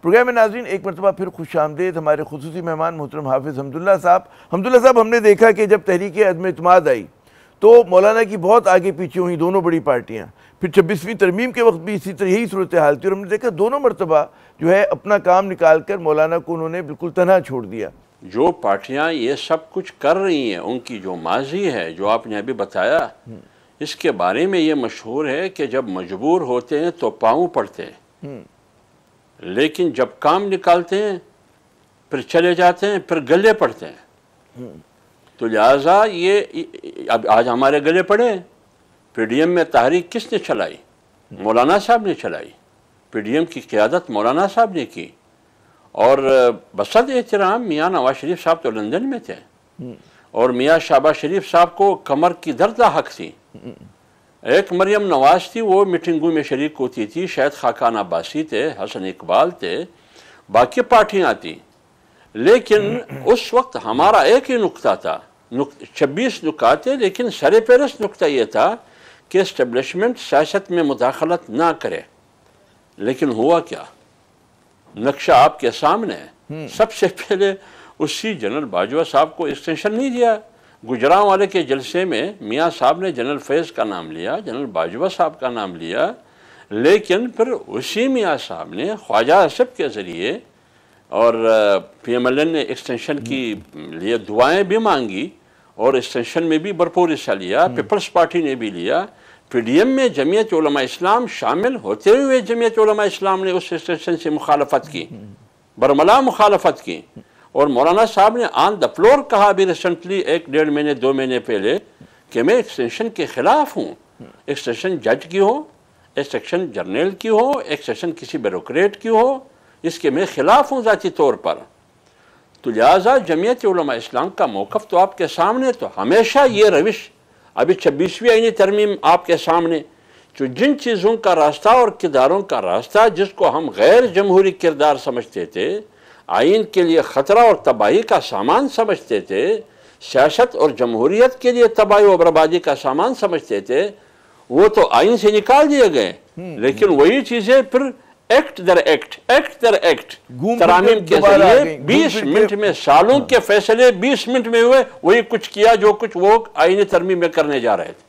Programme میں ناظرین ایک مرتبہ پھر خوش آمدید. ہمارے خصوصی مہمان محترم حافظ حمداللہ صاحب. حمداللہ صاحب، ہم نے دیکھا کہ جب تحریک عدم اعتماد آئی تو مولانا کی بہت آگے پیچھے ہوئیں دونوں بڑی پارٹیاں. پھر 26ویں ترمیم کے وقت بھی اسی طرح یہی صورتحال تھی، اور ہم نے دیکھا دونوں مرتبہ جو ہے اپنا کام نکال کر مولانا کو انہوں نے بالکل تنہا چھوڑ دیا. جو پارٹیاں یہ سب کچھ کر رہی ہیں، ان کی جو ماضی ہے جو آپ نے ابھی بتایا، اس کے بارے میں یہ مشہور ہے کہ جب مجبور ہوتے ہیں تو پاؤں پڑتے ہیں، لیکن جب کام نکالتے ہیں پھر چلے جاتے ہیں، پھر گلے پڑتے ہیں. تو لہٰذا یہ اب آج ہمارے گلے پڑے. پی ڈی ایم میں تحریک کس نے چلائی؟ مولانا صاحب نے چلائی. پی ڈی ایم کی قیادت مولانا صاحب نے کی، اور بصد احترام میاں نواز شریف صاحب تو لندن میں تھے، اور میاں شہباز شریف صاحب کو کمر کی درد لاحق تھی. ایک مریم نواز تھی، وہ میٹنگوں میں شریک ہوتی تھی. شاید خاقان عباسی تھے، حسن اقبال تھے، باقی پارٹیاں تھیں. لیکن اس وقت ہمارا ایک ہی نقطہ تھا، 26 نکات تھے، لیکن سر فہرست نقطہ یہ تھا کہ اسٹیبلشمنٹ سیاست میں مداخلت نہ کرے. لیکن ہوا کیا؟ نقشہ آپ کے سامنے ہے. سب سے پہلے اسی جنرل باجوہ صاحب کو ایکسٹینشن نہیں دیا. گجراں والے کے جلسے میں میاں صاحب نے جنرل فیض کا نام لیا، جنرل باجوہ صاحب کا نام لیا، لیکن پھر اسی میاں صاحب نے خواجہ اسف کے ذریعے اور پی ایم ایل این نے ایکسٹینشن کی لیے دعائیں بھی مانگی، اور ایکسٹینشن میں بھی بھرپور حصہ لیا. پیپلز پارٹی نے بھی لیا. پی ڈی ایم میں جمعیت علماء اسلام شامل ہوتے ہوئے جمعیت علماء اسلام نے اس ایکسٹینشن سے مخالفت کی، برملا مخالفت کی. اور مولانا صاحب نے آن دا فلور کہا بھی ریسنٹلی 1-1.5 مہینے 2 مہینے پہلے کہ میں ایکسٹینشن کے خلاف ہوں. ایکسٹینشن جج کی ہو، ایکسٹینشن جرنیل کی ہو، ایکسٹینشن کسی بیوروکریٹ کی ہو، اس کے میں خلاف ہوں ذاتی طور پر. تو لہٰذا جمعیت علماء اسلام کا موقف تو آپ کے سامنے. تو ہمیشہ یہ روش، ابھی 26ویں آئینی ترمیم آپ کے سامنے، جو جن چیزوں کا راستہ اور کرداروں کا راستہ جس کو ہم غیر جمہوری کردار سمجھتے تھے، آئین کے لیے خطرہ اور تباہی کا سامان سمجھتے تھے، سیاست اور جمہوریت کے لیے تباہی و بربادی کا سامان سمجھتے تھے، وہ تو آئین سے نکال دیے گئے. لیکن وہی چیزیں پھر ایکٹ در ایکٹ ترامیم کے ذریعے 20 منٹ میں، سالوں کے فیصلے 20 منٹ میں ہوئے، وہی کچھ کیا جو کچھ وہ آئینی ترمیم میں کرنے جا رہے تھے.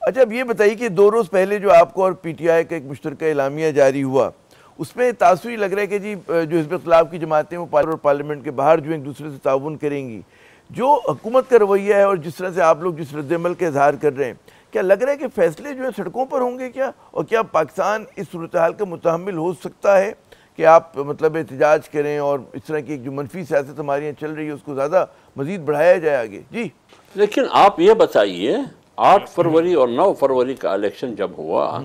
اچھا، اب یہ بتائیے کہ 2 روز پہلے جو آپ کو اور پی ٹی آئی کا ایک مشترکہ اعلامیہ جاری ہوا، اس میں تاثر لگ رہا ہے کہ جی جو حزب اختلاف کی جماعتیں وہ پارلیمنٹ کے باہر جو ایک دوسرے سے تعاون کریں گی. جو حکومت کا رویہ ہے اور جس طرح سے آپ لوگ جس رد عمل کا اظہار کر رہے ہیں، کیا لگ رہا ہے کہ فیصلے جو ہیں سڑکوں پر ہوں گے کیا؟ اور کیا پاکستان اس صورتحال کا متحمل ہو سکتا ہے کہ آپ مطلب احتجاج کریں اور اس طرح کی ایک جو منفی سیاست ہماری یہاں چل رہی ہے اس کو زیادہ مزید بڑھایا جائے آگے؟ جی لیکن آپ یہ بتائیے، 8 فروری اور 9 فروری کا الیکشن جب ہوا،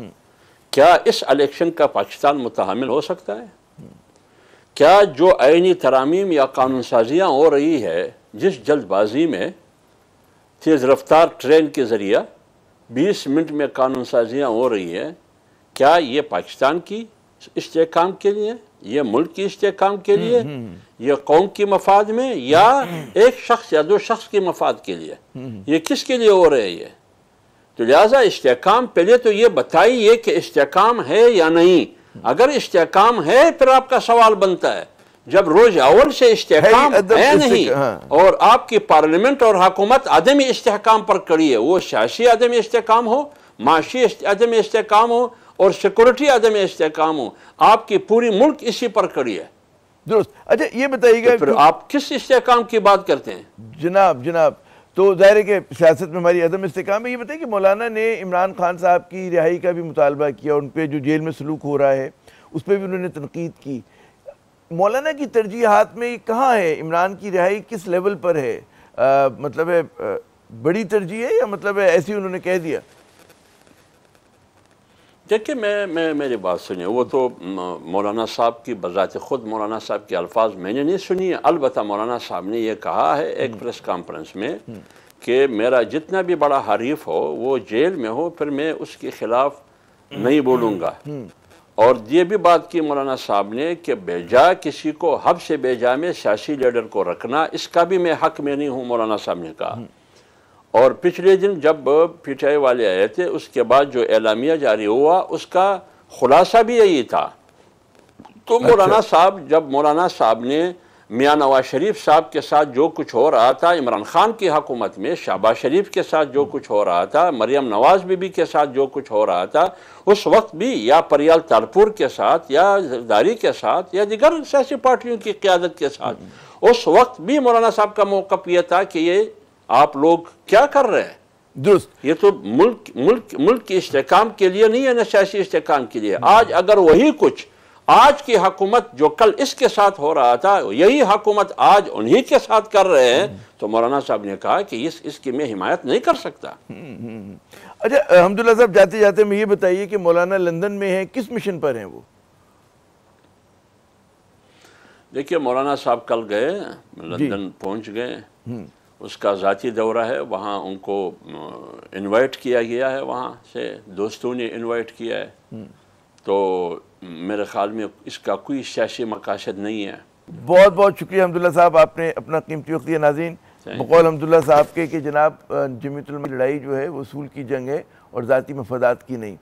کیا اس الیکشن کا پاکستان متحمل ہو سکتا ہے؟ کیا جو آئینی ترامیم یا قانون سازیاں ہو رہی ہے، جس جلد بازی میں تیز رفتار ٹرین کے ذریعہ 20 منٹ میں قانون سازیاں ہو رہی ہے، کیا یہ پاکستان کی استحکام کے لیے، یہ ملک کی استحکام کے لیے، یہ قوم کی مفاد میں، یا ایک شخص یا 2 شخص کی مفاد کے لیے؟ یہ کس کے لیے ہو رہے ہیں یہ؟ تو لہٰذا استحکام پہلے تو یہ بتائیے کہ استحکام ہے یا نہیں. اگر استحکام ہے پھر آپ کا سوال بنتا ہے. جب روز اول سے استحکام ہے نہیں اور آپ کی پارلیمنٹ اور حکومت عدم استحکام پر کڑی ہے، وہ سیاسی عدم استحکام ہو، معاشی عدم استحکام ہو، اور سیکورٹی عدم استحکام ہو، آپ کی پوری ملک اسی پر کڑی ہے. درست. اچھا یہ بتائیے گا پھر آپ کس استحکام کی بات کرتے ہیں؟ جناب تو ظاہر ہے کہ سیاست میں ہماری عدم استحکام ہے. یہ بتائیے کہ مولانا نے عمران خان صاحب کی رہائی کا بھی مطالبہ کیا، ان پہ جو جیل میں سلوک ہو رہا ہے اس پہ بھی انہوں نے تنقید کی. مولانا کی ترجیحات میں کہاں ہے؟ عمران کی رہائی کس لیول پر ہے؟ مطلب ہے بڑی ترجیح ہے یا مطلب ہے ایسے انہوں نے کہہ دیا؟ دیکھیں میری بات سنیں، وہ تو مولانا صاحب کی بذات خود مولانا صاحب کے الفاظ میں نے نہیں سنی ہے. البتہ مولانا صاحب نے یہ کہا ہے ایک پریس کانفرنس میں کہ میرا جتنا بھی بڑا حریف ہو وہ جیل میں ہو، پھر میں اس کے خلاف نہیں بولوں گا. اور یہ بھی بات کی مولانا صاحب نے کہ بیجا کسی کو حب سے بیجا میں سیاسی لیڈر کو رکھنا، اس کا بھی میں حق میں نہیں ہوں، مولانا صاحب نے کہا. اور پچھلے دن جب پی ٹی آئی والے آئے تھے، اس کے بعد جو اعلامیہ جاری ہوا اس کا خلاصہ بھی یہی تھا تو مولانا صاحب جب مولانا صاحب نے میاں نواز شریف صاحب کے ساتھ جو کچھ ہو رہا تھا، عمران خان کی حکومت میں شہباز شریف کے ساتھ جو کچھ ہو رہا تھا، مریم نواز بی بی کے ساتھ جو کچھ ہو رہا تھا، اس وقت بھی یا پریال تالپور کے ساتھ یا زرداری کے ساتھ یا دیگر سیاسی پارٹیوں کی قیادت کے ساتھ، اس وقت بھی مولانا صاحب کا موقف یہ تھا کہ یہ آپ لوگ کیا کر رہے ہیں؟ درست. یہ تو ملک کی استحکام کے لیے نہیں ہے، نہ سیاسی استحکام کے لیے. آج اگر وہی کچھ آج کی حکومت جو کل اس کے ساتھ ہو رہا تھا، یہی حکومت آج انہی کے ساتھ کر رہے ہیں، تو مولانا صاحب نے کہا کہ اس کی میں حمایت نہیں کر سکتا. اچھا حمداللہ صاحب، جاتے جاتے میں یہ بتائیے کہ مولانا لندن میں ہیں، کس مشن پر ہیں وہ؟ دیکھیے مولانا صاحب کل گئے، لندن پہنچ گئے، اس کا ذاتی دورہ ہے، وہاں ان کو انوائٹ کیا گیا ہے، وہاں سے دوستوں نے انوائٹ کیا ہے، تو میرے خیال میں اس کا کوئی سیاسی مقاصد نہیں ہے. بہت بہت شکریہ حمداللہ صاحب، آپ نے اپنا قیمتی وقت دیا. ناظرین، بقول حمداللہ صاحب کے کہ جناب جمیعت علماء کی لڑائی جو ہے وہ اصول کی جنگ ہے اور ذاتی مفادات کی نہیں.